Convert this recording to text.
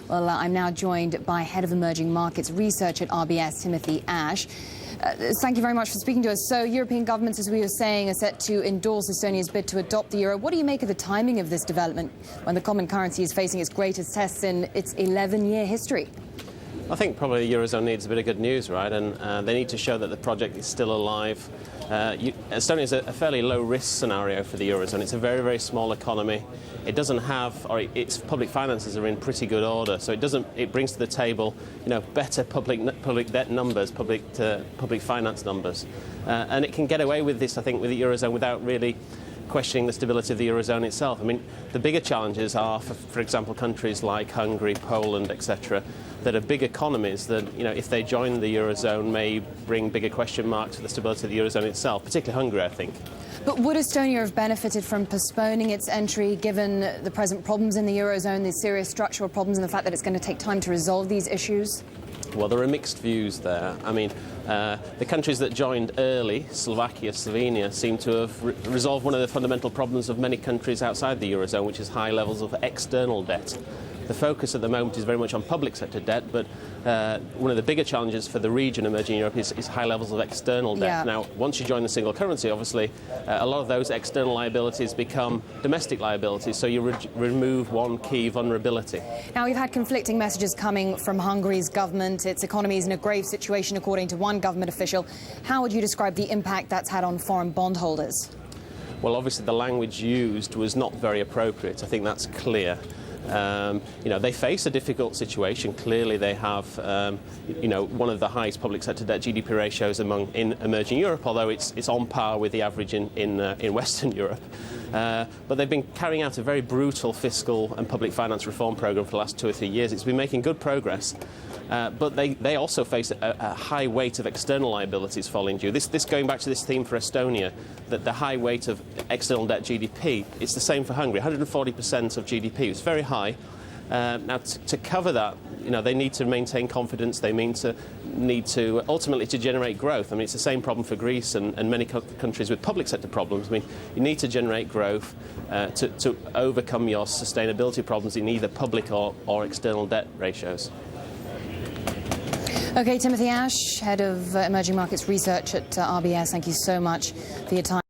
Well, I'm now joined by Head of Emerging Markets Research at RBS, Timothy Ash. Thank you very much for speaking to us. So European governments, as we were saying, are set to endorse Estonia's bid to adopt the euro. What do you make of the timing of this development when the common currency is facing its greatest tests in its 11-year history? I think probably the Eurozone needs a bit of good news, right? And they need to show that the project is still alive. Estonia is a fairly low-risk scenario for the Eurozone. It's a very, very small economy. It doesn't have, or its public finances are in pretty good order. So it brings to the table, better public debt numbers, public finance numbers, and it can get away with this, I think, with the Eurozone without really questioning the stability of the Eurozone itself. I mean, the bigger challenges are, for example, countries like Hungary, Poland, etc., that are big economies that, if they join the Eurozone, may bring bigger question marks to the stability of the Eurozone itself, particularly Hungary, I think. But would Estonia have benefited from postponing its entry, given the present problems in the Eurozone, the serious structural problems, and the fact that it's going to take time to resolve these issues? Well, there are mixed views there. I mean, the countries that joined early, Slovakia, Slovenia, seem to have resolved one of the fundamental problems of many countries outside the Eurozone, which is high levels of external debt. The focus at the moment is very much on public sector debt, but one of the bigger challenges for the region, emerging Europe, is high levels of external debt. Yeah. Now, once you join the single currency, obviously, a lot of those external liabilities become domestic liabilities, so you remove one key vulnerability. Now, we've had conflicting messages coming from Hungary's government. Its economy is in a grave situation, according to one government official. How would you describe the impact that's had on foreign bondholders? Well, obviously, the language used was not very appropriate. I think that's clear. They face a difficult situation. Clearly, they have, one of the highest public sector debt GDP ratios in emerging Europe, although it's on par with the average in Western Europe. But they've been carrying out a very brutal fiscal and public finance reform program for the last 2 or 3 years. It's been making good progress, but they also face a high weight of external liabilities falling due. This going back to this theme for Estonia, that the high weight of external debt GDP, it's the same for Hungary, 140% of GDP. It's very high. Now, to cover that, they need to maintain confidence. They need to ultimately to generate growth. I mean, it's the same problem for Greece and many countries with public sector problems. I mean, you need to generate growth to overcome your sustainability problems in either public or external debt ratios. Okay, Timothy Ash, Head of Emerging Markets Research at RBS, thank you so much for your time.